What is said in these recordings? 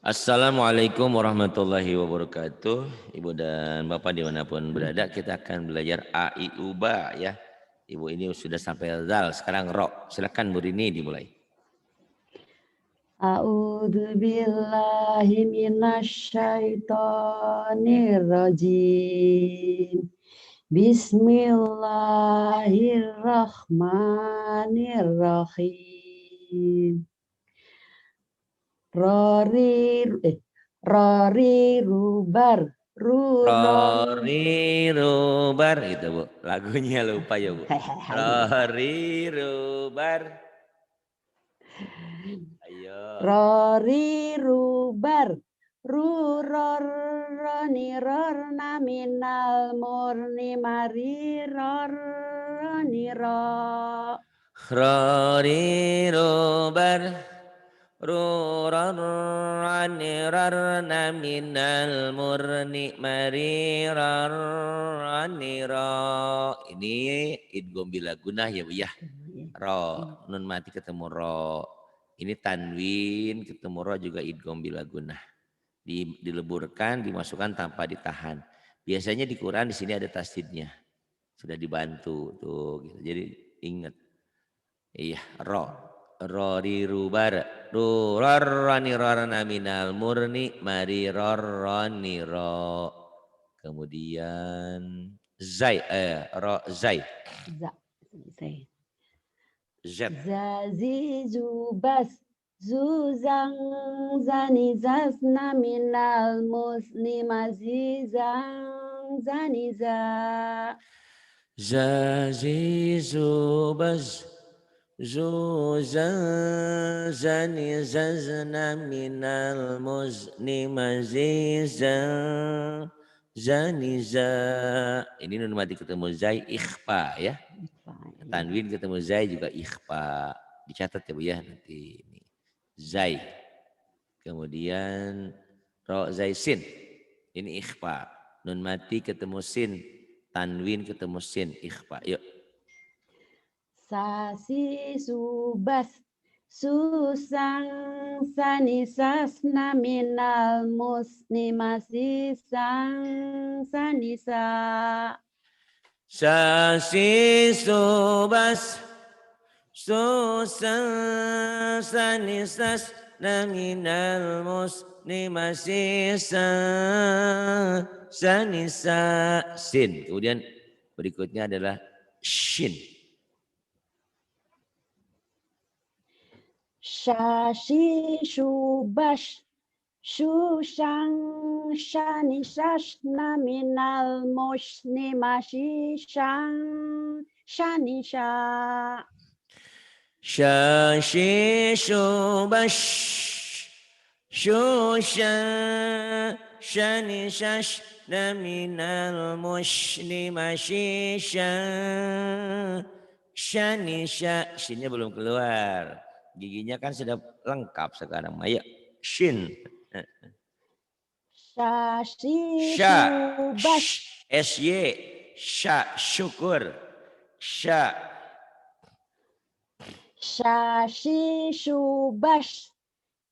Assalamualaikum warahmatullahi wabarakatuh. Ibu dan Bapak dimanapun berada, kita akan belajar A, I, U, Ba ya. Ibu ini sudah sampai Zal, sekarang Ro. Silakan Bu Rini dimulai. A'udzu billahi minasyaitonir rajim. Bismillahirrahmanirrahim. Rori rubar Rori rubar gitu Bu. Lagunya lupa ya Bu. Rori rubar. Ayo. Rori rubar ruroni rorna minal murni mari roroni ro. Rori rubar. Rurarrarna minal murni marirarranira. Ini idgham bila gunah ya Bu ya. Ro, nun mati ketemu ro. Ini tanwin ketemu ro juga idgham bila gunah. Dileburkan, dimasukkan tanpa ditahan. Biasanya di Quran di sini ada tasdidnya. Sudah dibantu tuh gitu. Jadi ingat. Iya, ro. Rori rubar rurarrani rarna minal murni mari rarrani ro. Kemudian zai ro zai z Zazi zubas zuzang zani zasna minal muslimazizang zaniza. zazi zubaz zuzan zani zazna minal muzni mazizan zaniza. Ini nun mati ketemu zai ikhfa ya. Tanwin ketemu zai juga ikhfa. Dicatat ya Bu ya nanti ini. Zai. Kemudian ro zai sin. Ini ikhfa. Nun mati ketemu sin. Tanwin ketemu sin ikhfa. Yuk. Sasi subas susang sanisasna minal muslimasisang sanisa. Sasi subas susan sanisas naminal muslimasisa sanisa sin. Kemudian berikutnya adalah shin. Shashi shubash shushang shanishashna minal muslimasishang shanisha. Shashi shubash shusha shani shash naminal mushni mashisha shani sha. Shinnya belum keluar, giginya kan sudah lengkap sekarang. Ayo shin. Shashi Sha shubash sy sha syukur sha. Shashi shubash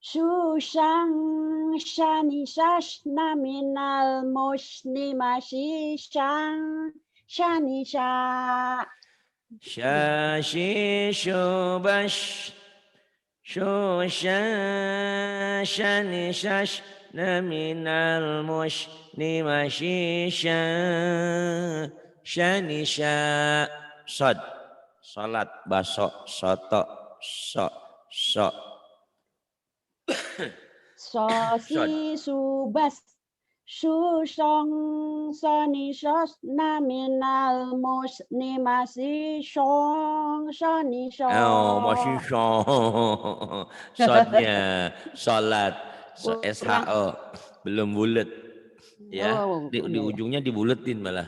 shushang shanishashna minal muslimashishang shanisha. Shashi shubash shusha shani shash naminal mushni mashisha shanisha. Sod salat baso soto so so. Sosi subas shushang sanishashna minal muslimashishang shanisha. Oh, masih sodnya salat SHO belum bulat ya. Di ujungnya dibuletin malah.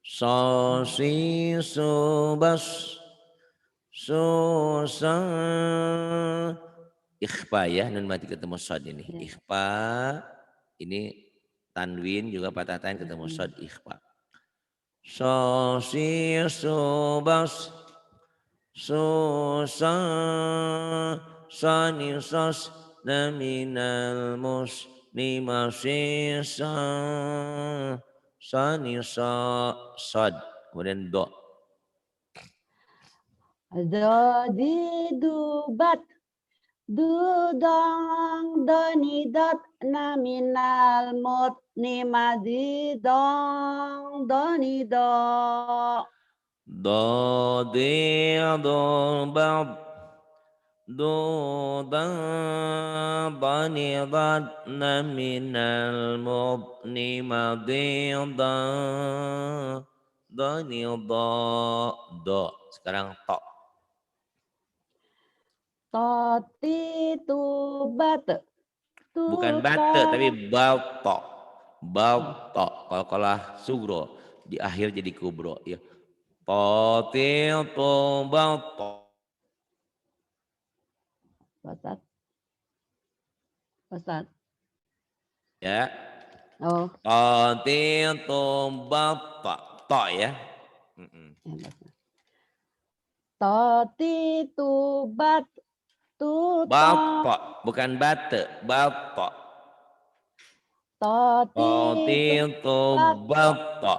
Sosi subas susa ikhfa ya, nun mati ketemu sod ini. Ikhfa ini tanwin juga patah tain ketemu sod ikhfa. Sosi subas susa sani sos minal muslimin sani sad kemudian do Dubat dudong donidat naminal mut nimadidong donido do di do bab do da bani dat minal muslimin doni do sekarang to toti tubat bukan bate tapi balto kalau sugro di akhir jadi kubro ya totil to balto Ustaz. ya Oh. totil to balto to ya toti tubat balto bukan bate balto totil to balto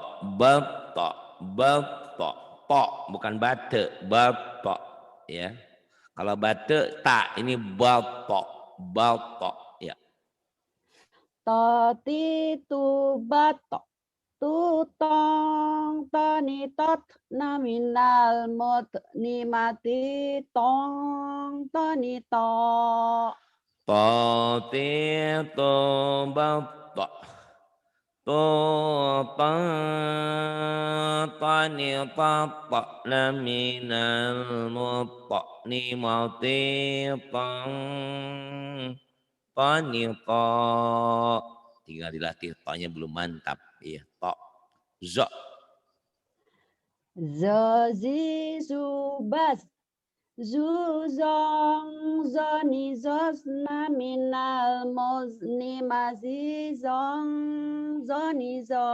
to bukan bate balto ya kalau bate tak ini balto ya toti tubat tutong tonitot naminal mut nimati tong tonito totil to balto tani tata minal mutnimati tani ta tinggal dilatih tanya belum mantap iya to zo zozi zubas zuzong zoni zos naminal mozni mazizong zoni zo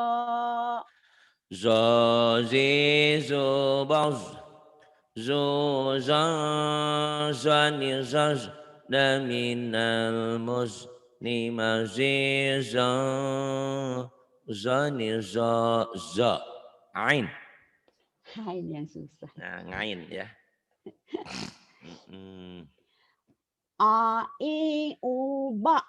zozi zubaz zuzan zani zaz minal muslimazizan zani za ain Ain yang susah. nah ngain ya A I U ba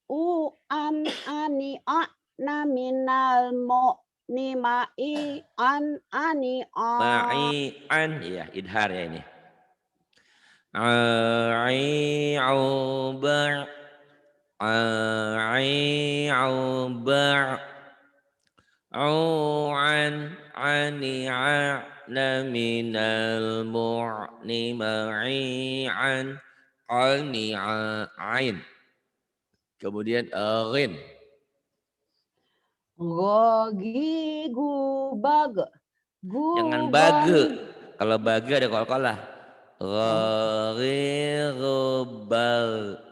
u an ani a naminal mo ni ma i an ani a ma'i'an ya idhar ya ini ai'uba' ai'uba' au'an ani'a'na minal mu'nima'i'an ani'a'in kemudian rin gogi gubag jangan bage kalau bage ada kol-kolah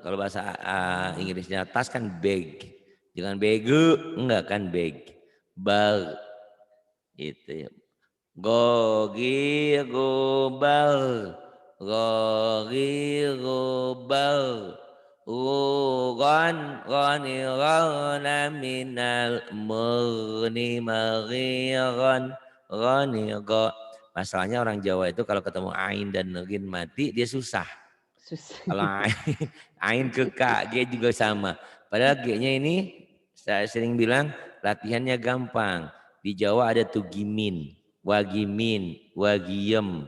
kalau bahasa Inggrisnya tas kan bag jangan bege enggak kan bag bal itu ya gogi gobal Ghani ghana minal murni maghiran ghani gha. Masalahnya orang Jawa itu kalau ketemu ain dan rin mati dia susah. Kalau ain ke ka, G juga sama. Padahal G-nya ini saya sering bilang latihannya gampang. Di Jawa ada tugimin, wagimin, wagiem.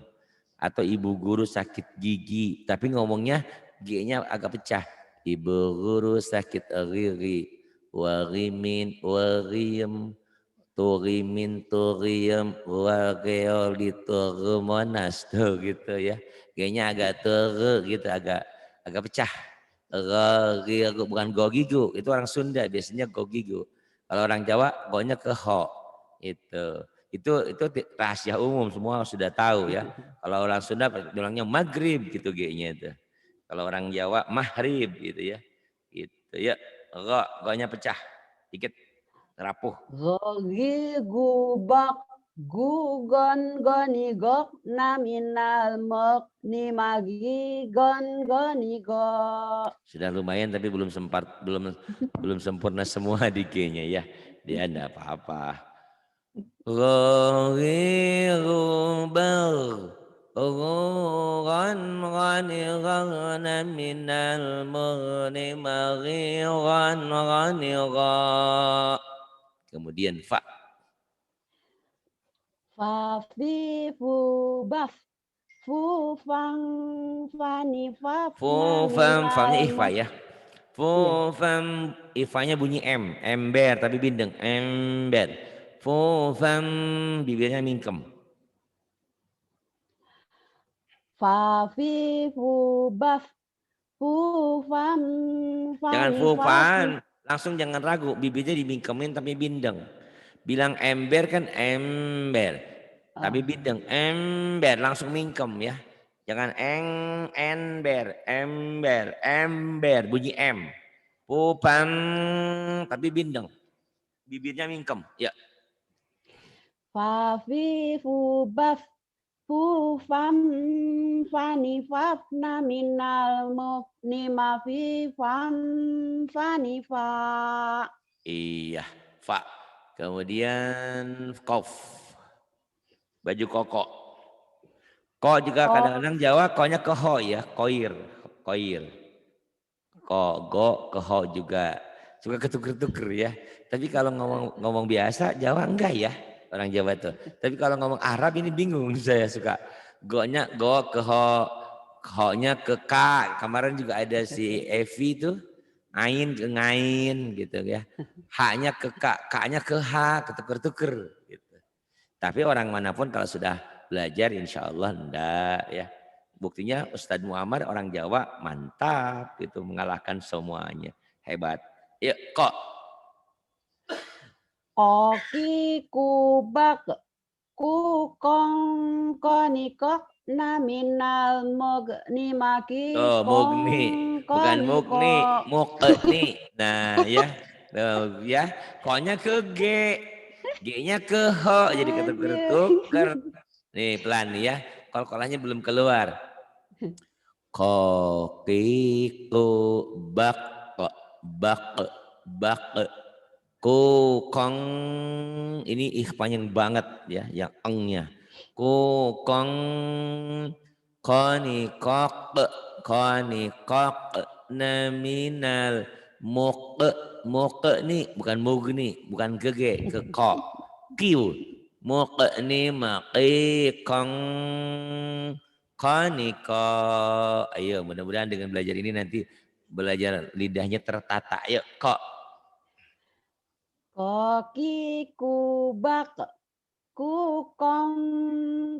Atau ibu guru sakit gigi. Tapi ngomongnya G-nya agak pecah. Ibu guru sakit riri, warimin, wariem, turimin, turiem, wageoli, turumonas. Tuh gitu ya. G-nya agak gitu, agak pecah. Bukan gogigu, itu orang Sunda biasanya gogigu. Kalau orang Jawa gonya ke ho. Itu rahasia umum semua sudah tahu ya. Kalau orang Sunda bilangnya maghrib gitu G-nya itu. Kalau orang Jawa mahrib gitu ya. Gitu ya. Go-nya pecah. Dikit rapuh. gogi gubak Gugon goni gok naminal mok ni magi gon goni go. Sudah lumayan tapi belum sempurna semua di G-nya ya. Dia enggak apa-apa. Ghairu bar Ghuran ghanighan minal mughni maghiran ghanigha. Kemudian fa. Fa fi fu baf. Fu fang fani faf Fu fam famnya ikhfa ya. Fu fam ifanya bunyi M, ember tapi bindeng, ember. Fu fam bibirnya mingkem. Fa fi fu baf. Fu fam Jangan fani faf. fufan, langsung jangan ragu, bibirnya dimingkemin tapi bindeng. Bilang ember kan ember, tapi bindeng ember langsung mingkem ya. Jangan ember, ember bunyi M. Fufam tapi bindeng, bibirnya mingkem. Ya. Fa fi fu baf. Fu fam fani faf naminal mok ni ma fi fam fani fa. Iya, fa. Kemudian kof. Baju koko. Ko juga kadang-kadang Jawa konya ke ho ya, koir, koir. Ko, go, ke ho juga. Suka ketuker-tuker ya. Tapi kalau ngomong biasa Jawa enggak ya, orang Jawa tuh. Tapi kalau ngomong Arab ini bingung saya suka. Go-nya go ke ho, ho-nya ke ka. Kemarin juga ada si Evi tuh. Ain ke ngain gitu ya. H-nya ke ka, K-nya ke H, ketuker-tuker gitu. Tapi orang manapun kalau sudah belajar insya Allah enggak ya. Buktinya Ustadz Muhammad orang Jawa mantap gitu mengalahkan semuanya. Hebat. Yuk kok. Koki kubak kukong konikok naminal mog ni maki Tuh kong mugni. Bukan koniko. mugni. Mukni. Nah ya. Tuh, ya. Koknya ke G. G-nya ke ho. Jadi ketuker-tuker. Nih pelan nih ya. Kol-kolannya belum keluar. Koki ku bak bak ku kong ini panjang banget ya yang engnya ku kong koni kok naminal moke nih bukan mugni bukan kege ke kok kiu moke ni maki kong Koniko. Ayo mudah-mudahan dengan belajar ini nanti belajar lidahnya tertata. Ayo kok. Koki kubak kukong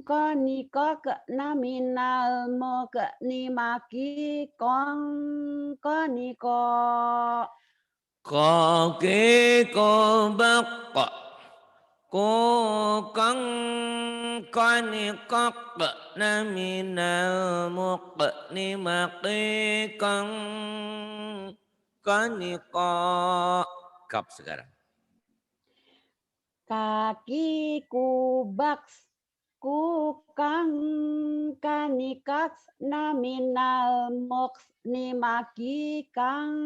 konikok naminal mog ni maki kong koniko. Koki kobak kok. Kukang konikok naminal mukni makikang konikok. Kap sekarang. Kaki kubak kukang kanikaks naminal moks ni maki kang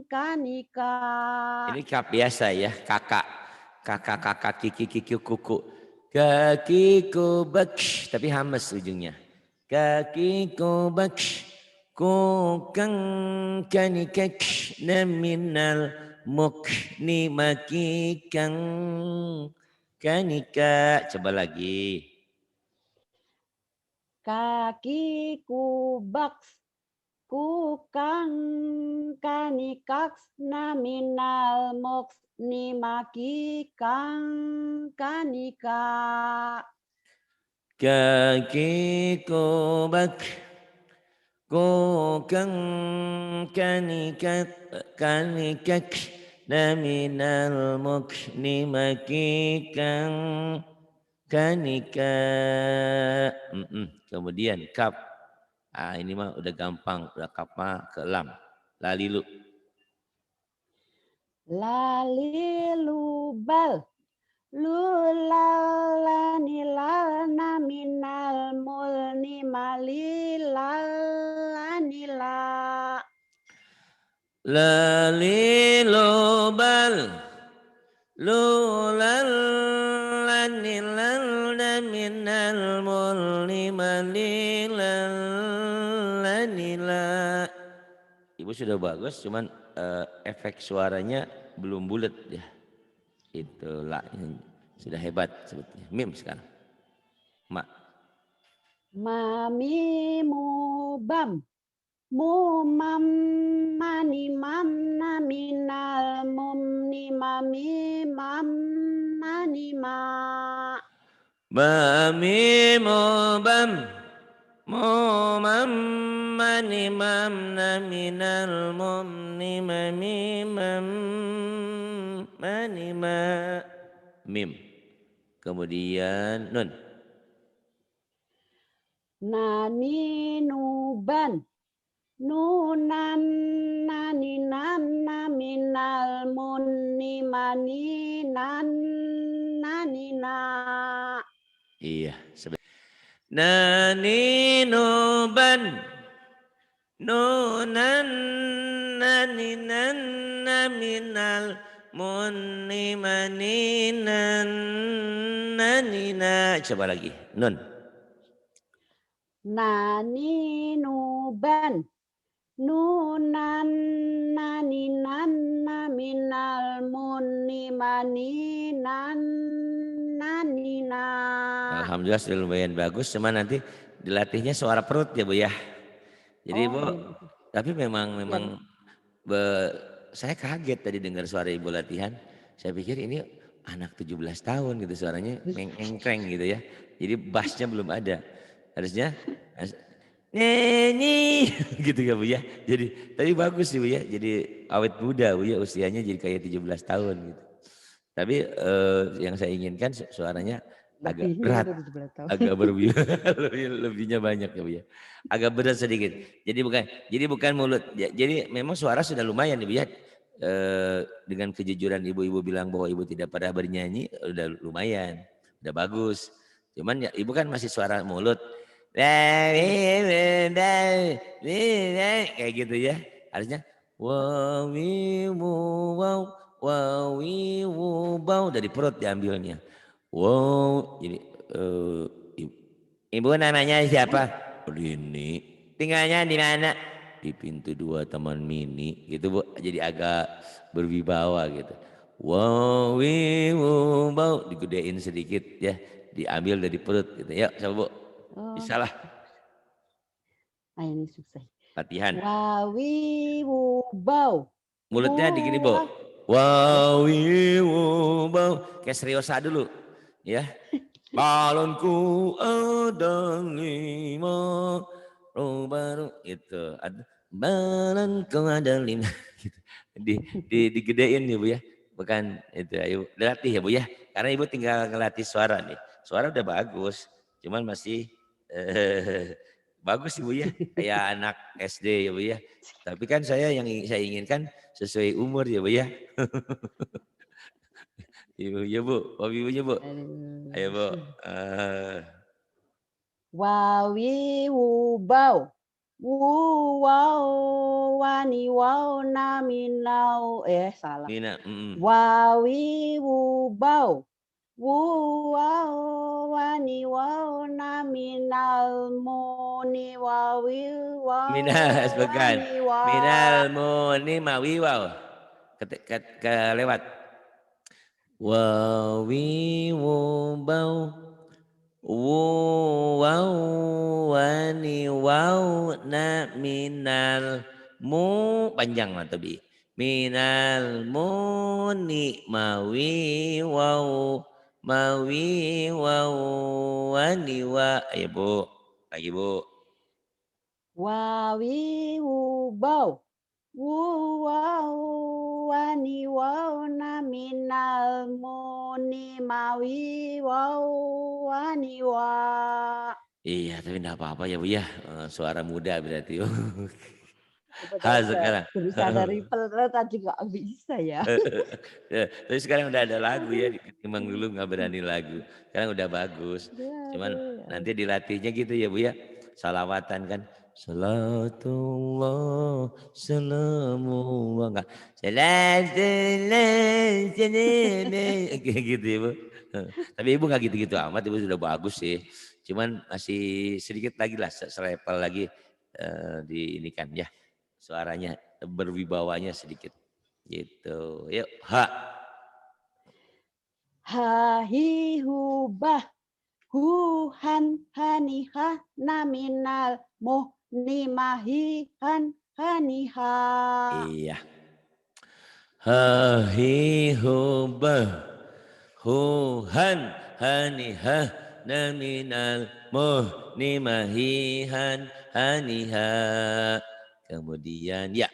kanika. Ini kap biasa ya kakak. Kakak kiki kuku. Kakiku baksh tapi hamas ujungnya. Kakiku baksh kukang kanikak naminal mukni makikang kanika. Coba lagi. Kaki kubaks kukang kanikaks naminal moks ni maki kang kanika. Kakiku baksh kukang kanikak naminal mukni makikang kanika. Kemudian kap. Ini mah udah gampang, udah kap mah ke lam. Lalilu. Lalilubal Lulalani lalna minal mulni malilalani la. Lalilobal lulalanilalna minal mulni malilallanila. Ibu sudah bagus, cuman efek suaranya belum bulat ya. Itulah sudah hebat sebetulnya. Mim sekarang. Mak. Mami mubam. Mumam mani mamna minal mumni mami mam mani ma. Mami mubam. Mumam mani mamna minal mumni mami mam mani ma. Mim. Kemudian nun. Nani nuban. Nunan nani nanna minal munni mani nan nani na. Iya. Nani nuban. Nunan nani nanna minal munni mani nan nani na. Coba lagi. Nun. Nani nuban. Nunan nani nanna minal munni mani nan nani na. Alhamdulillah sudah lumayan bagus, cuma nanti dilatihnya suara perut ya Bu ya. Jadi Bu, tapi memang saya kaget tadi dengar suara Ibu latihan. Saya pikir ini anak 17 tahun gitu suaranya mengengkreng gitu ya. Jadi bassnya belum ada. Harusnya nyanyi gitu ya Bu ya. Jadi tapi bagus sih Bu ya. Jadi awet muda Bu ya, usianya jadi kayak 17 tahun gitu. Tapi yang saya inginkan suaranya agak berat, agak lebihnya banyak ya Bu ya. Agak berat sedikit. Jadi bukan mulut. Jadi memang suara sudah lumayan ya Bu ya. Dengan kejujuran ibu-ibu bilang bahwa ibu tidak pernah bernyanyi, udah lumayan, udah bagus. Cuman ya ibu kan masih suara mulut. Kayak gitu ya. Harusnya wow dari perut diambilnya. Wow, jadi ibu namanya siapa? Rini. Tinggalnya di mana? Di pintu 2 Taman Mini gitu Bu. Jadi agak berwibawa gitu. Wow, digedein sedikit ya. Diambil dari perut gitu. Yuk coba Bu. Bisa lah. Ini susah. Latihan. Wawi wubau. Mulutnya digini Bu. Wawi wubau. Kayak seriosa dulu. Ya. Balonku ada 5. Baru itu. Balonku ada 5. Gitu. Digedein ya Bu ya. Bukan itu. Ayo latih ya Bu ya. Karena Ibu tinggal ngelatih suara nih. Suara udah bagus. Cuman masih bagus Ibu ya. Kayak anak SD ya Bu ya. Tapi kan saya inginkan sesuai umur ya Bu ya. Ibu ya Bu, ibunya Bu. Ayo Bu. Wawi wubau. Wow wani wow na minau. Salah. Mina. Wawi wubau. Wow wani wow na minal muni wawi wow. Minal bukan. Minal muni mawi wow. Kelewat. Wawi wubau. Wow wani wow na minal mu panjang lah tapi minal muni mawi wow wani wa. Ayo Bu, lagi Bu. Wawi wubau. Wow wani wow na minal muni mawi wow wani wa. Iya tapi enggak apa-apa ya Bu ya. Suara muda berarti. Daripada Ha udah sekarang. berusaha dari pel tadi nggak bisa ya. Ya, tapi sekarang udah ada lagu ya, ketimbang dulu nggak berani lagu. Sekarang udah bagus. Cuman nanti dilatihnya gitu ya Bu ya. Salawatan kan. Salatullah, salamullah. Enggak. Salatullah, salamullah. Kayak gitu ya Bu. Tapi Ibu nggak gitu-gitu amat, Ibu sudah bagus sih. Cuman masih sedikit lagi lah, selepel lagi di ini kan ya. Suaranya, berwibawanya sedikit. Gitu. Yuk, ha. Ha hi hu bah hu han haniha naminal muh ni mahi han haniha. Iya. Ha hi hu bah hu han hani ha naminal muh ni mahihan haniha. Kemudian ya.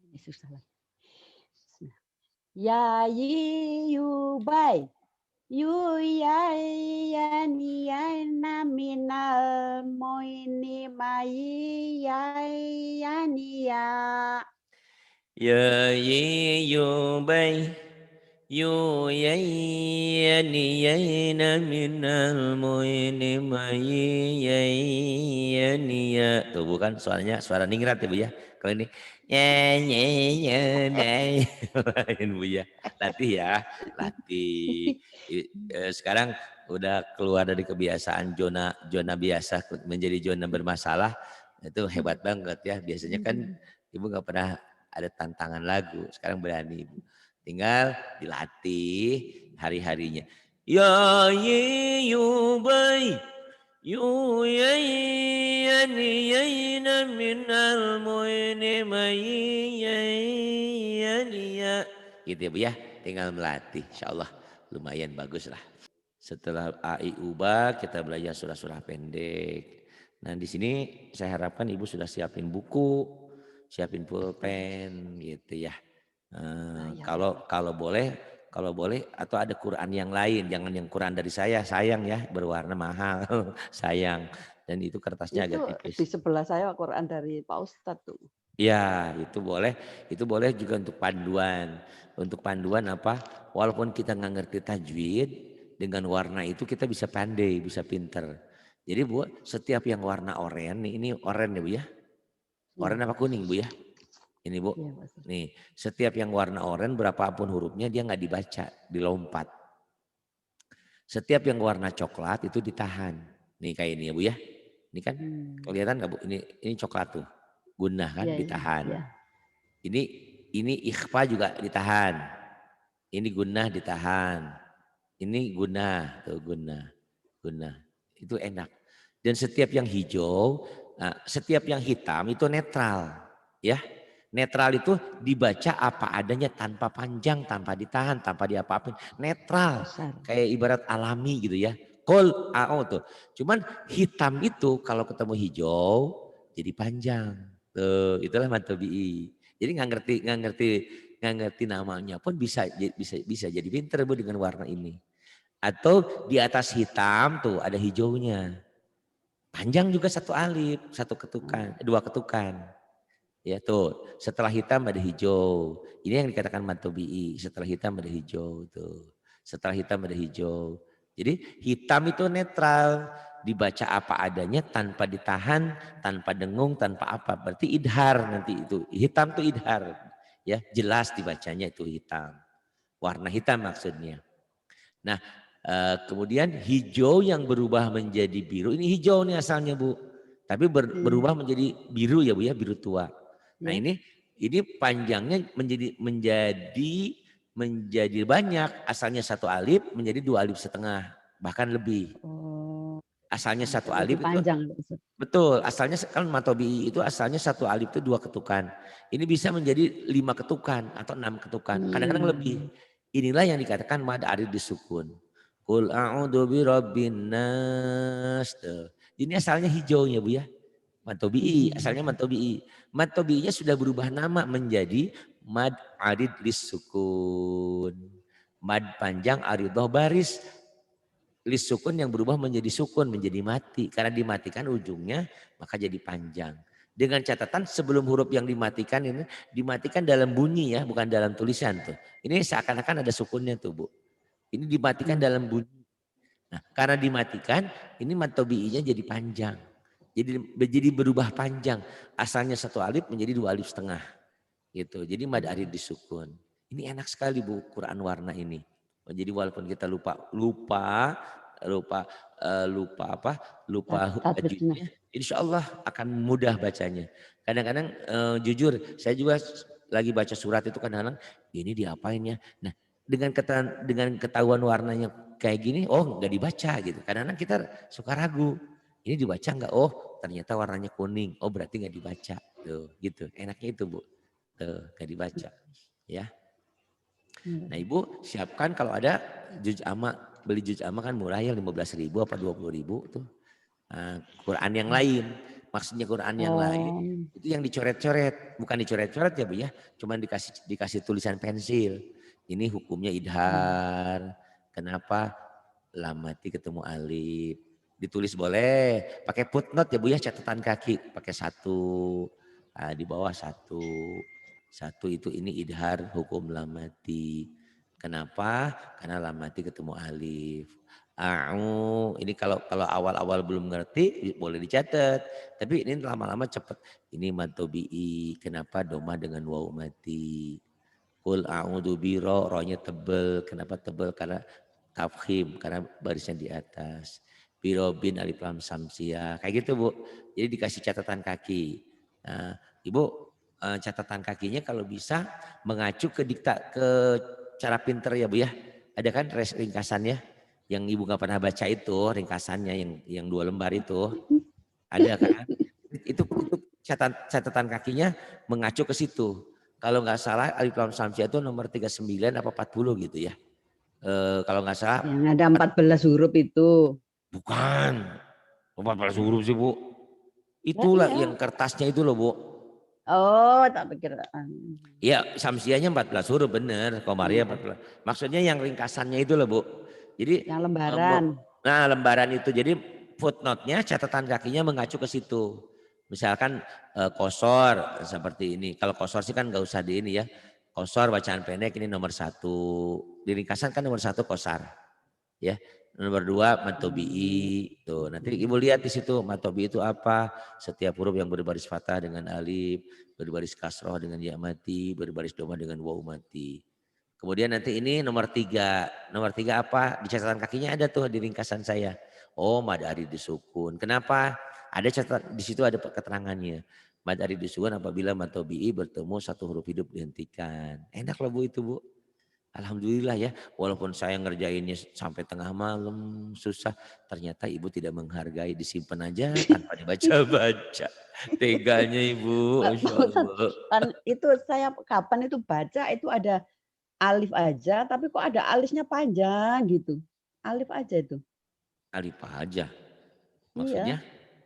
Ini susah lagi. Ya yi yu bai yu ya ya ni ya naminal moini mai ya ya ni ya. Ya yi yu bai yu yai ni yai na minal muini mai yai ni ya. Tuh bukan suaranya suara ningrat ya Bu ya. Kalau ini ya ya ya dai lain Bu ya. Latih ya, latih. Sekarang udah keluar dari kebiasaan zona zona biasa menjadi zona bermasalah. Itu hebat banget ya. Biasanya kan Ibu nggak pernah ada tantangan lagu. Sekarang berani Ibu. Tinggal dilatih hari-harinya. Ya ye yu bai yu ya ya ni ya na minal mu'ini mai ya ya ni ya. Gitu ya Bu ya. Tinggal melatih. Insyaallah lumayan bagus lah. Setelah A I U BA kita belajar surah-surah pendek. Nah di sini saya harapkan Ibu sudah siapin buku, siapin pulpen gitu ya. Kalau boleh atau ada Quran yang lain, jangan yang Quran dari saya, sayang ya, berwarna mahal, sayang. Dan itu kertasnya Itu agak di tipis. sebelah saya Quran dari Pak Ustadz tuh. Ya, itu boleh juga untuk panduan apa? Walaupun kita nggak ngerti tajwid, dengan warna itu kita bisa pandai, bisa pinter. Jadi Bu, setiap yang warna oranye, nih ini oranye ya Bu ya, Iya, oranye apa kuning Bu ya? Ini Bu, iya Pak Ustadz. nih setiap yang warna oranye berapapun hurufnya dia nggak dibaca, dilompat. Setiap yang warna coklat itu ditahan. Nih kayak ini ya Bu ya. Ini kan kelihatan nggak Bu? Ini coklat tuh, gunah kan Iya, iya, ditahan. iya. Ini ikhfa juga ditahan. Ini gunah ditahan. Ini gunah, tuh gunah, gunah. Itu enak. Dan setiap yang hijau, setiap yang hitam itu netral, ya. Netral itu dibaca apa adanya tanpa panjang, tanpa ditahan, tanpa diapa-apain. Netral. Besar. Kayak ibarat alami gitu ya. Kol ao tuh. Cuman hitam itu kalau ketemu hijau jadi panjang. Tuh, itulah matobi'i. Jadi nggak ngerti namanya pun bisa jadi pinter Bu dengan warna ini. Atau di atas hitam tuh ada hijaunya. Panjang juga satu alif, satu ketukan, dua ketukan. Ya tuh, setelah hitam ada hijau. Ini yang dikatakan matobi'i. Setelah hitam ada hijau tuh. Setelah hitam ada hijau. Jadi hitam itu netral, dibaca apa adanya tanpa ditahan, tanpa dengung, tanpa apa. Berarti idhar nanti itu. Hitam itu idhar. Ya, jelas dibacanya itu hitam. Warna hitam maksudnya. Nah, kemudian hijau yang berubah menjadi biru. Ini hijau nih asalnya Bu. Tapi berubah menjadi biru ya Bu ya, biru tua. Nah, ini panjangnya menjadi banyak. Asalnya satu alif menjadi 2,5 alif, bahkan lebih. Asalnya satu alif itu panjang. betul. Asalnya kan matobi itu asalnya satu alif itu 2 ketukan. Ini bisa menjadi 5 ketukan atau 6 ketukan. Kadang-kadang lebih. Inilah yang dikatakan mad arid disukun. Qul a'udzu birabbin nas. Ini asalnya hijaunya Bu ya. Matobi'i, asalnya matobi'i. Matobi'inya sudah berubah nama menjadi mad arid lisukun. Mad panjang aridoh baris. Lisukun yang berubah menjadi sukun, menjadi mati. Karena dimatikan ujungnya maka jadi panjang. Dengan catatan sebelum huruf yang dimatikan ini dimatikan dalam bunyi ya, bukan dalam tulisan tuh. Ini seakan-akan ada sukunnya tuh Bu. Ini dimatikan dalam bunyi. Nah, karena dimatikan, ini mad tabi'inya jadi panjang. Jadi berubah panjang. Asalnya satu alif menjadi 2 alif setengah. Gitu. Jadi mad arid disukun. Ini enak sekali Bu, Quran warna ini. Jadi walaupun kita lupa Tajwidnya. tajwidnya, insya Allah akan mudah bacanya. Kadang-kadang jujur, saya juga lagi baca surat itu kadang-kadang ini diapain ya. Nah, dengan ketahuan warnanya kayak gini, oh nggak dibaca gitu. Kadang-kadang kita suka ragu, ini dibaca nggak? Oh ternyata warnanya kuning, oh berarti nggak dibaca. Tuh gitu, enaknya itu Bu. Tuh nggak dibaca, ya. Nah Ibu siapkan kalau ada juz amma, beli juz amma kan murah ya 15.000 apa 20.000 tuh. Nah, Quran yang lain, maksudnya Quran yang lain Oh, itu yang dicoret-coret, bukan dicoret-coret ya Bu ya, cuman dikasih tulisan pensil. Ini hukumnya idhar. Kenapa? Lam mati ketemu alif. Ditulis boleh, pakai footnote ya Bu ya, catatan kaki, pakai satu. Nah, di bawah satu. Satu itu ini idhar hukum lam mati. Kenapa? Karena lam mati ketemu alif. Ini kalau awal-awal belum ngerti boleh dicatat. Tapi ini lama-lama cepet. Ini matobi'i. Kenapa doma dengan waw mati? Kul a'udzu biro, rohnya tebel. Kenapa tebel? Karena tafkhim, karena barisnya di atas. Biro bin alif lam samsia. Kayak gitu Bu. Jadi dikasih catatan kaki. Nah, Ibu catatan kakinya kalau bisa mengacu ke cara pinter ya Bu ya. Ada kan ringkasannya yang Ibu nggak pernah baca itu ringkasannya yang 2 lembar itu. Ada kan? Itu catatan kakinya mengacu ke situ. Kalau nggak salah alif lam samsia itu nomor 39 apa 40 gitu ya. Kalau nggak salah yang ada 14 huruf itu. bukan 14 huruf sih Bu. Lah Itulah iya. yang kertasnya itu loh Bu. Oh, tak pikir. Iya, samsianya 14 huruf bener, Komaria Iya. 14. Maksudnya yang ringkasannya itu loh Bu. Jadi Yang lembaran. nah lembaran itu jadi footnote-nya catatan kakinya mengacu ke situ. Misalkan kosor seperti ini. Kalau kosor sih kan nggak usah di ini ya. Kosor bacaan pendek ini nomor 1. Di ringkasan kan nomor 1 kosar. Ya. Nomor 2 matobi'i. Tuh, nanti Ibu lihat di situ matobi'i itu apa? Setiap huruf yang berbaris fathah dengan alif, berbaris kasroh dengan ya mati, berbaris doma dengan waw mati. Kemudian nanti ini nomor 3. Nomor 3 apa? Di catatan kakinya ada tuh di ringkasan saya. Oh, mad arid disukun. Kenapa? Ada catatan di situ ada keterangannya. Mad arid disukun apabila matobi'i bertemu satu huruf hidup dihentikan. Enak loh Bu itu Bu. Alhamdulillah ya, walaupun saya ngerjainnya sampai tengah malam susah, ternyata Ibu tidak menghargai, disimpan aja tanpa dibaca-baca. Teganya Ibu, Pak Masya Ustadz, Allah. kan itu saya kapan itu baca itu ada alif aja, tapi kok ada alisnya panjang gitu. Alif aja itu. Alif aja, Iya, maksudnya?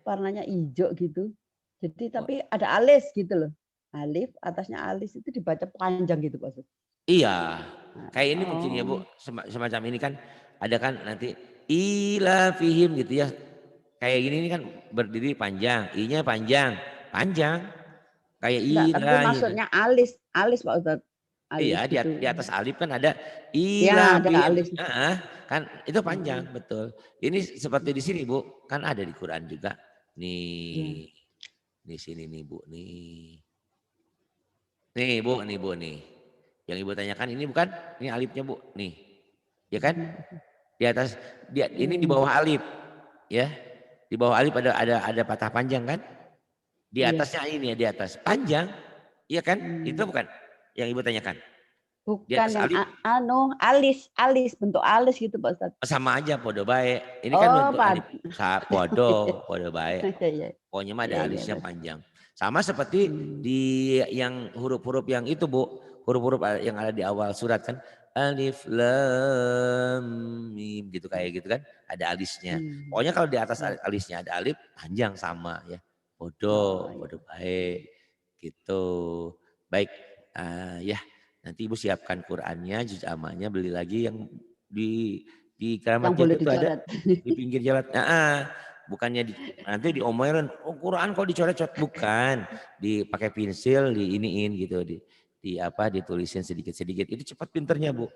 warnanya hijau gitu. Jadi Oh, tapi ada alis gitu loh. Alif, atasnya alis itu dibaca panjang gitu Pak Ustadz. iya, kayak ini mungkin ya Bu, Oh, semacam ini kan ada kan nanti ila fihim gitu ya. Kayak gini ini kan berdiri panjang, i-nya panjang, panjang kayak enggak, tapi ila gitu. maksudnya alis, alis Pak Ustadz. Iya Alis di gitu. atas alif kan ada ila Ya, ada fihim. alis. Heeh, kan itu panjang Mm, betul. Ini seperti di mm, sini Bu, kan ada di Quran juga. ya. Nih, di sini nih Bu nih. Nih Bu, nih Bu nih. Yang Ibu tanyakan ini bukan? Ini alifnya Bu, nih. Ya kan? Di atas ini di Mm, bawah alif, ya. Di bawah alif ada patah panjang kan? Di iya. atasnya ini ya di atas panjang, iya kan? Itu Mm. bukan yang Ibu tanyakan. Di Bukan atas yang alif anu, alis, alis, bentuk alis gitu Pak Ustadz. sama aja podo baik. Ini kan Oh, bentuk alif pad. podo baik. Iya, iya. Pokoknya mah Iya, ada iya, alisnya Mas. panjang. Sama seperti Hmm. di yang huruf-huruf yang itu Bu, huruf-huruf yang ada di awal surat kan. Alif lam mim gitu kayak gitu kan. Ada alisnya. Hmm. Pokoknya kalau di atas Ya. alisnya ada alif panjang sama ya. Oh, iya. Podo baik gitu. Baik ya nanti Ibu siapkan Qurannya, juz amanya beli lagi yang di Yang Keramat boleh Jati itu ada dicoret. di pinggir jalan. Nah, bukannya nanti diomelin, oh Quran kok dicoret-coret, bukan, dipakai pensil, diiniin gitu, di apa ditulisin sedikit-sedikit, itu cepat pinternya Bu.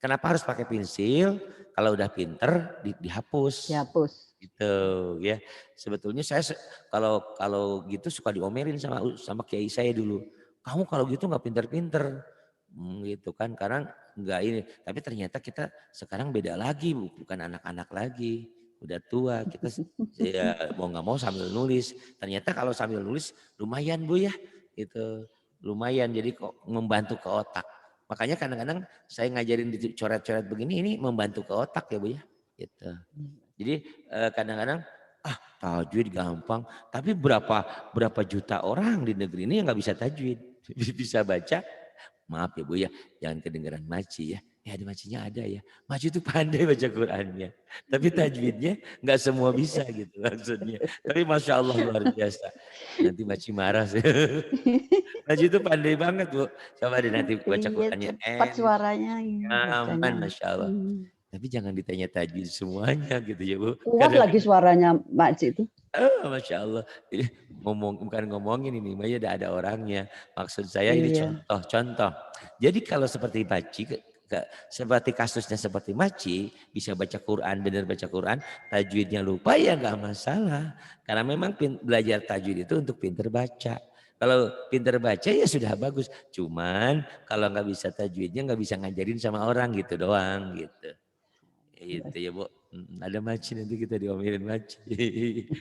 Kenapa harus pakai pensil? Kalau udah pinter dihapus. Dihapus. Gitu ya. Sebetulnya saya kalau kalau gitu suka diomelin sama kiai saya dulu. Kamu kalau gitu nggak pinter-pinter. Gitu kan karena nggak ini. Tapi ternyata kita sekarang beda lagi, bukan anak-anak lagi. Udah tua, kita ya, mau nggak mau sambil nulis. Ternyata kalau sambil nulis lumayan Bu ya. Itu lumayan jadi kok membantu ke otak. Makanya kadang-kadang saya ngajarin coret-coret begini ini membantu ke otak ya Bu ya. Gitu. Jadi kadang-kadang tajwid gampang, tapi berapa juta orang di negeri ini yang nggak bisa tajwid, bisa baca. Maaf ya Bu ya, jangan kedengeran maci ya. Ya ada macinya ada ya. Maci itu pandai baca Qurannya, tapi tajwidnya nggak semua bisa gitu maksudnya. Tapi masya Allah luar biasa. Nanti maci marah sih. Maci itu pandai banget Bu. Coba deh nanti baca Iya, Qurannya cepat suaranya ya, bacanya. nyaman masya Allah. Tapi jangan ditanya tajwid semuanya gitu ya Bu. Kuat lagi Kadang-kadang suaranya Makcik itu. Masya Allah. Ini bukan ngomongin ini, Maya ada orangnya. Maksud saya ini Iya. contoh-contoh. Jadi kalau seperti Maci, seperti kasusnya seperti Maci, bisa baca Quran, benar baca Quran, tajwidnya lupa ya nggak masalah. Karena memang belajar tajwid itu untuk pinter baca. Kalau pinter baca ya sudah bagus. Cuman kalau nggak bisa tajwidnya nggak bisa ngajarin sama orang gitu doang gitu. Itu ya Bu. Ada Maci nanti kita diomelin Maci.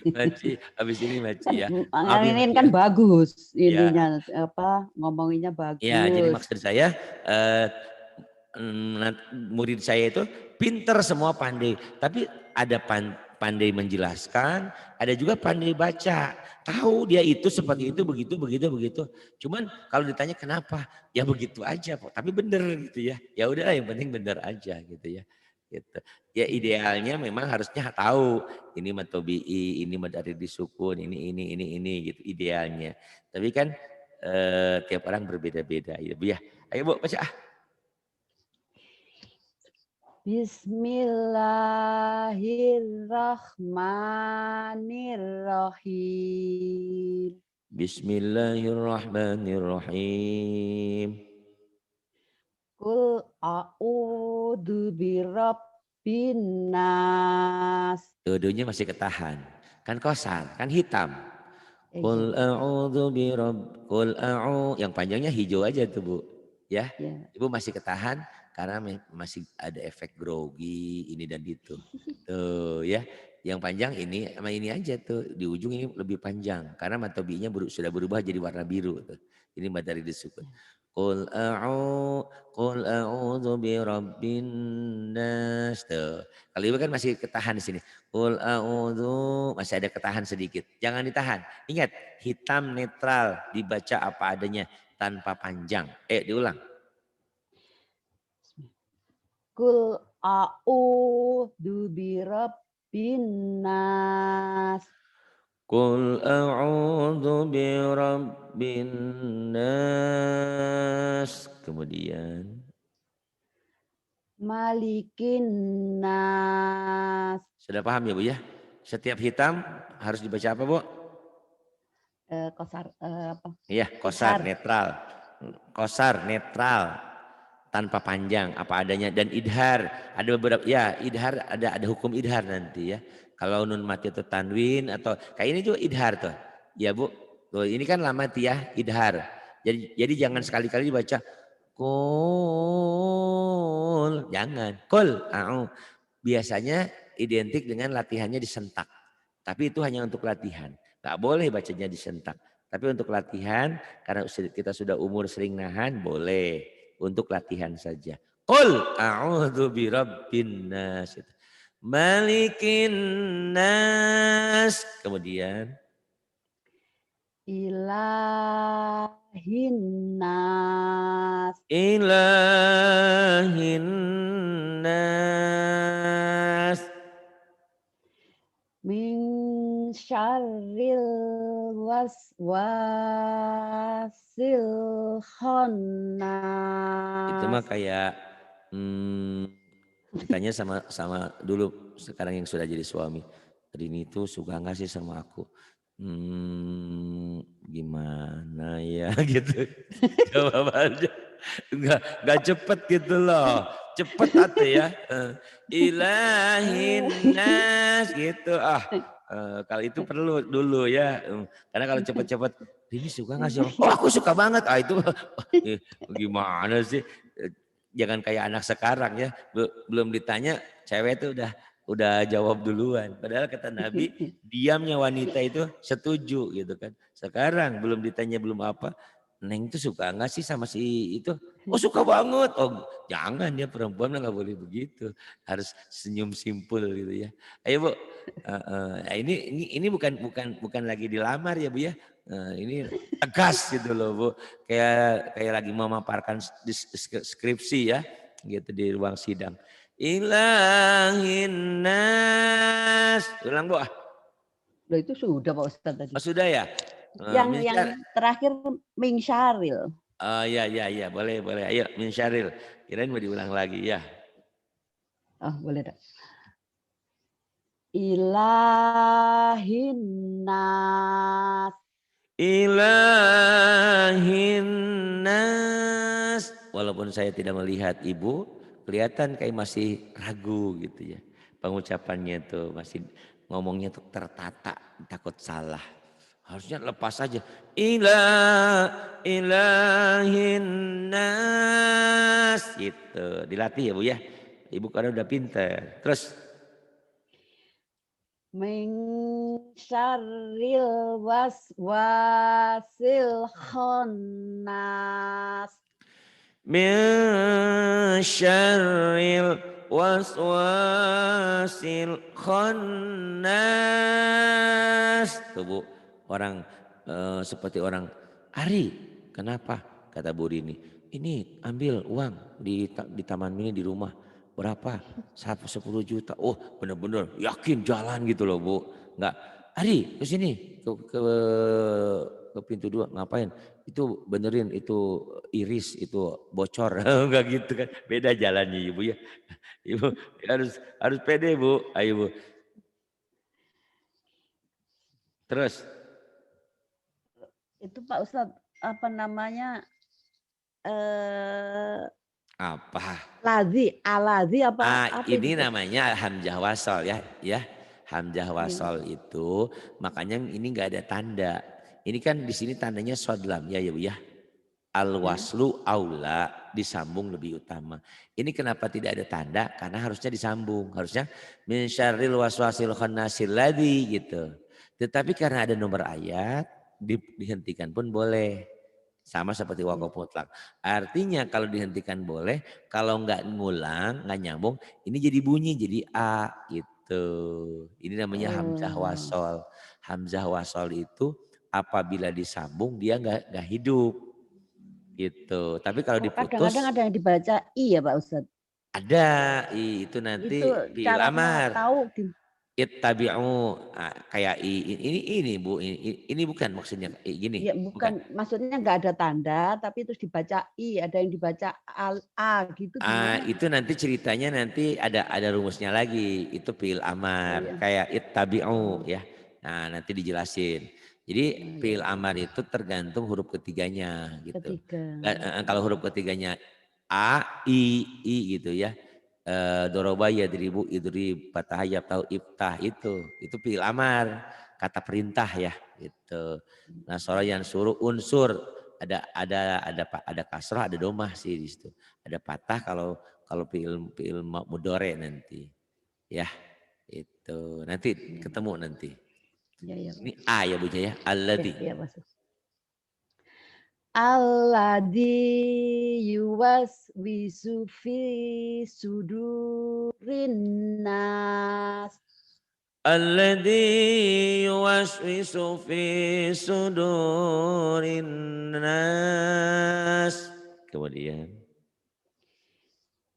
Maci, habis ini Maci ya. Maaf ya Ini Maci ya. kan bagus Ya, ininya apa ngomonginnya ya jadi bagus. maksud saya eh, murid saya itu pinter semua pandai. Tapi ada pandai menjelaskan, ada juga pandai baca. Tahu dia itu seperti itu, begitu, begitu, begitu. Cuman kalau ditanya kenapa, ya begitu aja, Pak. Tapi bener gitu ya. Ya udahlah yang penting bener aja gitu ya. Gitu. Ya idealnya memang harusnya tahu ini matobi'i, ini madari disukun, ini gitu idealnya. Tapi kan tiap orang berbeda-beda ya Bu ya. Ayo Bu baca ah. Bismillahirrahmanirrahim. Bismillahirrahmanirrahim. Qul a'udzu birabbin nas. Dodonya masih ketahan. Kan kosar, kan hitam. Iya, Qul yang panjangnya hijau aja tuh Bu. Ya. ya. Ibu masih ketahan karena masih ada efek grogi ini dan itu. Tuh ya. Yang panjang ini sama ini aja tuh. Di ujung ini lebih panjang karena matobinya sudah berubah jadi warna biru tuh. Ini matahari disukun. Qul a'udzu birabbin nas. Tuh. Kalau ibu kan masih ketahan di sini. Qul a'udzu masih ada ketahan sedikit. Jangan ditahan. Ingat, hitam netral dibaca apa adanya tanpa panjang. Diulang. Qul a'udzu birabbin nas. Qul a'udzu birabbin nas. Kemudian Malikin nas. sudah paham ya Bu ya? Setiap hitam harus dibaca apa Bu? Kosar apa? Iya, kosar, netral. Kosar, netral. Tanpa panjang, apa adanya. Dan idhar. Ada beberapa, ya idhar ada hukum idhar nanti ya. Kalau nun mati atau tanwin atau kayak ini juga idhar tuh. Ya Bu, tuh, ini kan lama ya idhar. Jadi jangan sekali-kali dibaca kul. Jangan. Kul. Biasanya identik dengan latihannya disentak. Tapi itu hanya untuk latihan. Gak boleh bacanya disentak. Tapi untuk latihan, karena kita sudah umur sering nahan, boleh. Untuk latihan saja. Qul a'udzu birabbin nas. Malikin nas. Kemudian. Ilahin nas. Ilahin nas. Min syarril waswasil Itu mah khannas. kayak ditanya sama dulu sekarang yang sudah jadi suami. Rini tuh suka nggak sih sama aku? Gimana ya gitu. Jawabannya nggak cepet gitu loh. Cepet atuh ya. Ilahin nas gitu. Kalau itu perlu dulu ya. Karena kalau cepet-cepet, Rini suka nggak sih? Oh aku suka banget. Itu gimana sih? Jangan kayak anak sekarang ya. Belum ditanya, cewek tuh udah jawab duluan. Padahal kata Nabi, diamnya wanita itu setuju gitu kan. Sekarang belum ditanya belum apa, Neng tuh suka nggak sih sama si itu? Oh suka banget. Oh jangan ya, perempuan nggak boleh begitu. Harus senyum simpul gitu ya. Ayo Bu. Ini bukan lagi dilamar ya Bu ya. Ini tegas gitu loh Bu. Kayak lagi memaparkan skripsi ya gitu di ruang sidang. Ilahin nas. Ulang Bu. Loh itu sudah Pak Ustadz tadi. Oh, sudah ya? Yang terakhir Min Syaril. Ya, boleh. Ayo Min Syaril. Kirain mau diulang lagi ya. Oh, boleh dah. Ilahin nas. Ilahin nas. Walaupun saya tidak melihat Ibu, kelihatan kayak masih ragu gitu ya. Pengucapannya tuh masih ngomongnya tuh tertata, takut salah. Harusnya lepas aja. Ilahin nas. Gitu. Dilatih ya Bu ya. Ibu karena udah pinter. Terus. Min syarril waswasil khannas. Min syarril waswasil khannas. Tuh Bu, orang seperti orang, Ari, kenapa? Kata Bu Rini, ini ambil uang di taman mini di rumah. Berapa? 10 juta. Oh bener-bener yakin jalan gitu loh Bu. Enggak, Ari ke sini ke pintu 2 ngapain? Itu benerin itu iris itu bocor. Enggak gitu kan. Beda jalannya Ibu ya. Ibu harus pede Bu. Ayo Bu. Terus. Itu Pak Ustadz apa namanya? Apa? Alazi apa Ini itu? namanya hamzah wasol ya. Hamzah wasol itu makanya ini enggak ada tanda. Ini kan di sini tandanya sodlam ya Bu ya. Al-waslu aula, disambung lebih utama. Ini kenapa tidak ada tanda? Karena harusnya disambung. Harusnya min syarril waswasil khannasil ladzi gitu. Tetapi karena ada nomor ayat, dihentikan pun boleh. Sama seperti waqaf mutlak. Artinya kalau dihentikan boleh, kalau nggak ngulang, nggak nyambung, ini jadi bunyi, jadi A gitu. Ini namanya hamzah wasol. Hamzah wasol itu apabila disambung dia nggak hidup gitu. Tapi kalau diputus, kadang-kadang ada yang dibaca I ya Pak Ustadz. ada itu nanti Itu fi'il caranya amar. tahu Ittabi'u kayak ini Bu, ini bukan maksudnya gini, ya bukan. bukan maksudnya nggak ada tanda tapi terus dibaca I, ada yang dibaca A gitu gimana? Itu nanti ceritanya nanti ada rumusnya lagi, itu fi'il amar, kayak ittabi'u ya. Nah, nanti dijelasin. Jadi fi'il amar itu tergantung huruf ketiganya gitu. Kalau huruf ketiganya A, I gitu ya. Doroba yadribu idrib patahayab tahu iftah itu fi'il amar, kata perintah ya gitu. Nah, yang suruh unsur ada kasrah, ada domah sih di situ. Ada patah kalau fi'il mudhari nanti. Ya, itu. Nanti ketemu nanti. Ini A ya Bu ya, alladzi. Alladzi yuwaswisu fi sudurin nas. Alladzi yuwaswisu fi sudurin nas. Kemudian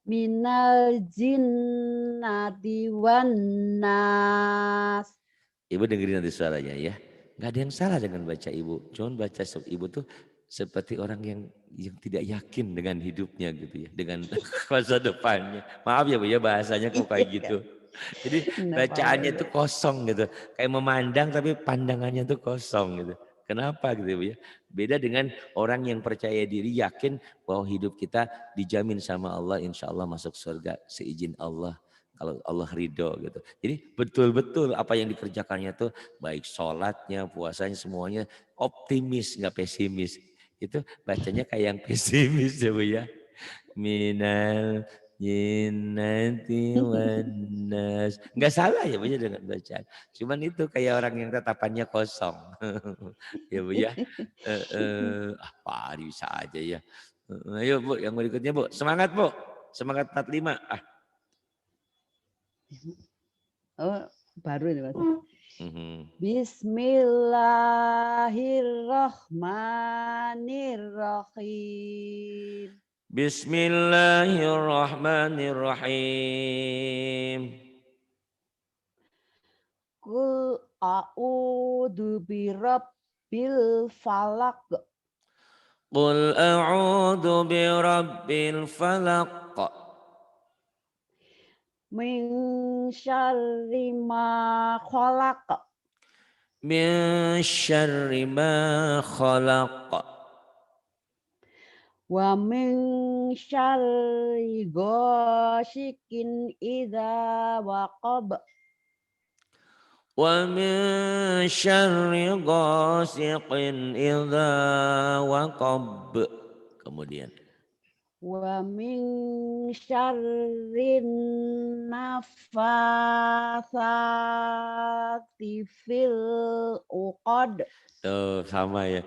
Minal jinnati wan nas. Ibu dengerin nanti suaranya ya. Nggak ada yang salah dengan baca Ibu. Cuman baca Ibu tuh seperti orang yang tidak yakin dengan hidupnya gitu ya. Dengan masa depannya. Maaf ya Bu ya bahasanya kok kayak gitu. Jadi Nah, bacaannya itu kosong gitu. Kayak memandang tapi pandangannya itu kosong gitu. Kenapa gitu Bu ya? Beda dengan orang yang percaya diri yakin bahwa hidup kita dijamin sama Allah, insya Allah masuk surga seizin Allah. Kalau Allah ridho gitu. Jadi betul-betul apa yang dikerjakannya tuh baik sholatnya, puasanya semuanya optimis nggak pesimis. Itu bacanya kayak yang pesimis ya Bu ya. Minal jinnati wan nas. Enggak salah ya Bu ya dengan bacaan. Cuman itu kayak orang yang tatapannya kosong. Ya Bu ya. Ah, Pak Ari bisa aja ya. Ayo Bu, yang berikutnya Bu. Semangat Bu. Semangat 45. Ah. Oh, baru ini Mas. Mhm. Bismillahirrahmanirrahim. Bismillahirrahmanirrahim. Qul a'udzu birabbil falaq Qul a'udzu birabbil falaq. min syarri ma khalaq Min syarri ma khalaq. wa min syarri ghasikin idza waqab Wa min syarri ghasiqin idza waqab. Kemudian wa min syarrin nafatsati fil uqad. tuh sama ya.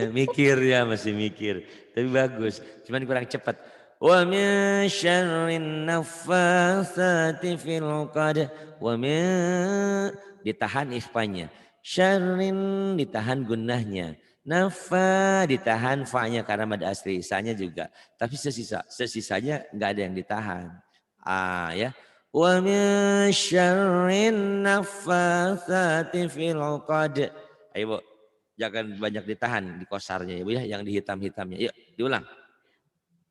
Mikir ya masih mikir. Tapi bagus. Cuman kurang cepat. Wa min syarrin naffatsati fil 'uqad. Wa min ditahan ikhfanya. Syarrin ditahan gunnahnya. Nafa ditahan fa-nya karena mad asli, sa-nya juga. Tapi sesisanya enggak ada yang ditahan. Ah ya. Wa min syarrin naffatsati fil 'uqad. Ayo Bu, jangan banyak ditahan di kosarnya ya Bu ya, yang dihitam-hitamnya. Yuk, diulang.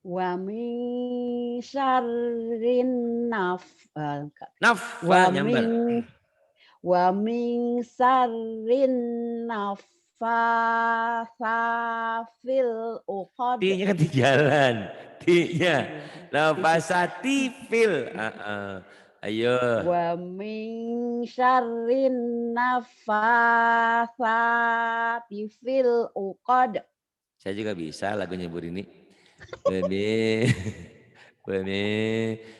Wa min syarrin naf Naffa wa nyambar. min syarrin nafatsafil uqad. T-nya kan di jalan. T-nya. Nafasati fil. Ayo. Wa min syarrin nafatsati fil uqad. Saya juga bisa lagunya Bu Rini. Bebe. Bebe.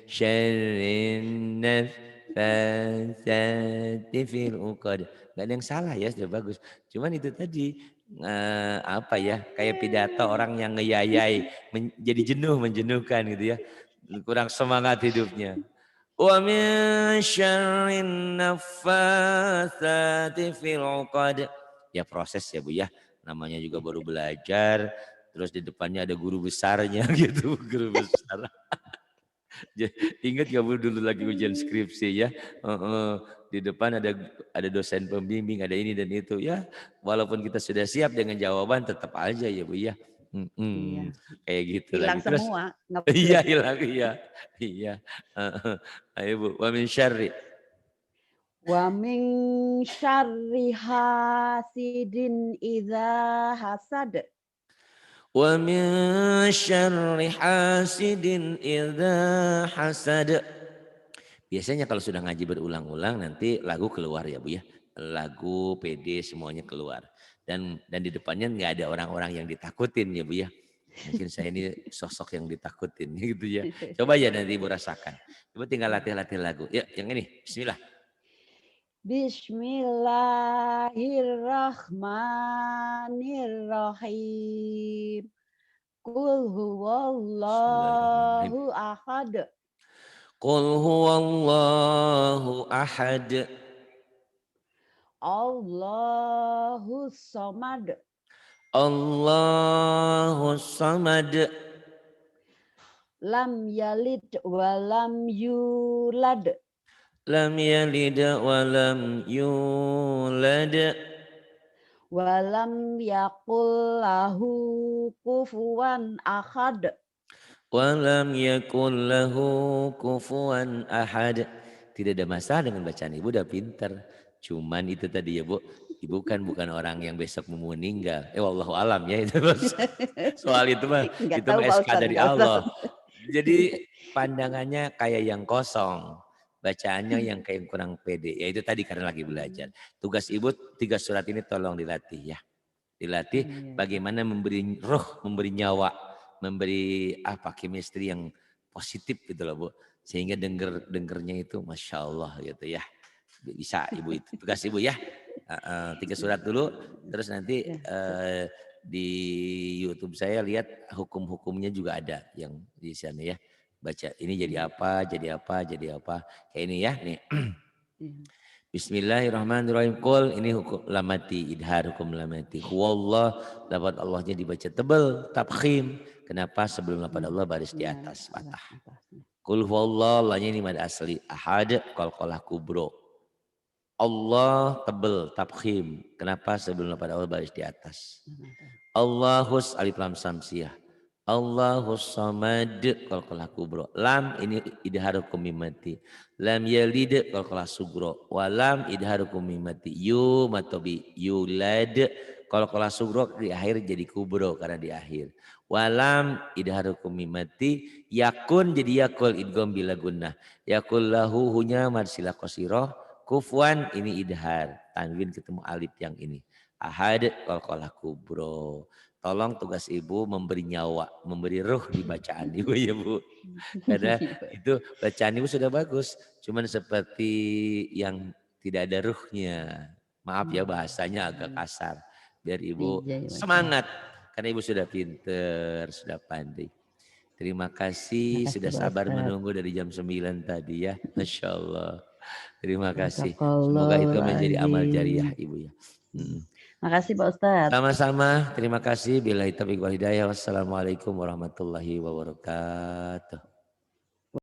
Syarrin nafasati fil uqad. Gak ada yang salah ya, sudah bagus. Cuman itu tadi apa ya, kayak pidato orang yang ngeyayai, jadi jenuh, menjenuhkan gitu ya. Kurang semangat hidupnya. Wa min syarrin naffatsati fil 'uqad. Ya proses ya Bu ya. Namanya juga baru belajar. Terus di depannya ada guru besarnya gitu, guru besar. Ingat gak Bu dulu lagi ujian skripsi ya? Di depan ada dosen pembimbing, ada ini dan itu ya. Walaupun kita sudah siap dengan jawaban tetap aja ya Bu ya. Iya, Kayak gitu lagi. hilang Terus semua, iya ngeblank. hilang iya. Iya. Ayo Bu, wa min syarri. Wa min syarri hasidin idza hasad. Wa min syarri hasidin idza hasad. Biasanya kalau sudah ngaji berulang-ulang nanti lagu keluar ya Bu ya. Lagu, PD semuanya keluar. Dan di depannya nggak ada orang-orang yang ditakutin ya Bu ya. Mungkin saya ini sosok yang ditakutin gitu ya. Coba ya nanti Ibu rasakan. Coba tinggal latih-latih lagu. Ya yang ini bismillah. Bismillahirrahmanirrahim. Qul Bismillahirrahmanirrahim. huwallahu ahad. Qul huwallahu ahad. Allahu samad. Allahus samad. Lam yalid wa lam yulad. Lam yalid wa lam yulad. Wa lam yakul lahu kufuwan ahad. Walam yakun lahu kufuwan ahad. Tidak ada masalah dengan bacaan ibu, udah pinter. Cuman itu tadi ya bu, ibu kan bukan orang yang besok mau meninggal. Wallahu alam ya itu bos. Soal Nggak itu tahu mah Pak SK Ustadz, dari nggak usah. Allah. Jadi pandangannya kayak yang kosong. Bacaannya yang kayak kurang pede. Ya itu tadi karena lagi belajar. Tugas ibu 3 surat ini tolong dilatih ya. Dilatih Iya. bagaimana memberi roh, memberi nyawa, memberi apa chemistry yang positif gitu loh Bu. Sehingga dengernya itu Masya Allah gitu ya. Bisa ibu itu. Tugas ibu ya. 3 surat dulu. Terus nanti Ya. di YouTube saya lihat hukum-hukumnya juga ada yang di sana ya. Baca ini jadi apa, jadi apa, jadi apa. Kayak ini ya. Nih. Iya. Bismillahirrahmanirrahim. Qul ini hukum lamati, idhar hukum lamati. Huwallah, lafaz Allahnya dibaca tebal, tabkhim. Kenapa? Sebelum lafaz Allah baris di Ya, atas, atas, patah. atasnya. Qul huwallah, Allahnya ini mad asli. Ahad, qalqalah kubro. Allah tebal, tabkhim. Kenapa? Sebelum lafaz Allah baris di atas. Allahus alif lam samsiyah. Allahus samad qalqalah kubro. Lam ini idharukum mimati. Lam yalid qalqalah sugro. Walam idharukum mimati. Yu matobi yulad qalqalah sugro di akhir jadi kubro karena di akhir. Walam idharukum mimati. Yakun jadi yakul idgham bila gunnah. Yakul lahu hunya marsila qasiroh. Kufwan ini idhar. Tanwin ketemu alif yang ini. Ahad qalqalah kubro. Tolong tugas ibu memberi nyawa, memberi ruh di bacaan ibu ya bu. Karena itu bacaan ibu sudah bagus. Cuman seperti yang tidak ada ruhnya. Maaf ya bahasanya agak kasar. Biar ibu Iya, iya, semangat. Karena ibu sudah pinter, sudah pandai. Terima kasih makasih sudah Pak sabar Ustadz. menunggu dari jam 9 tadi ya. Masya Allah. Terima kasih. Semoga itu menjadi amal jariah Sadaqallahul ibu ya. Makasih Pak Ustadz. Sama-sama, terima kasih. Billahi taufiq wal hidayah. Wassalamualaikum warahmatullahi wabarakatuh.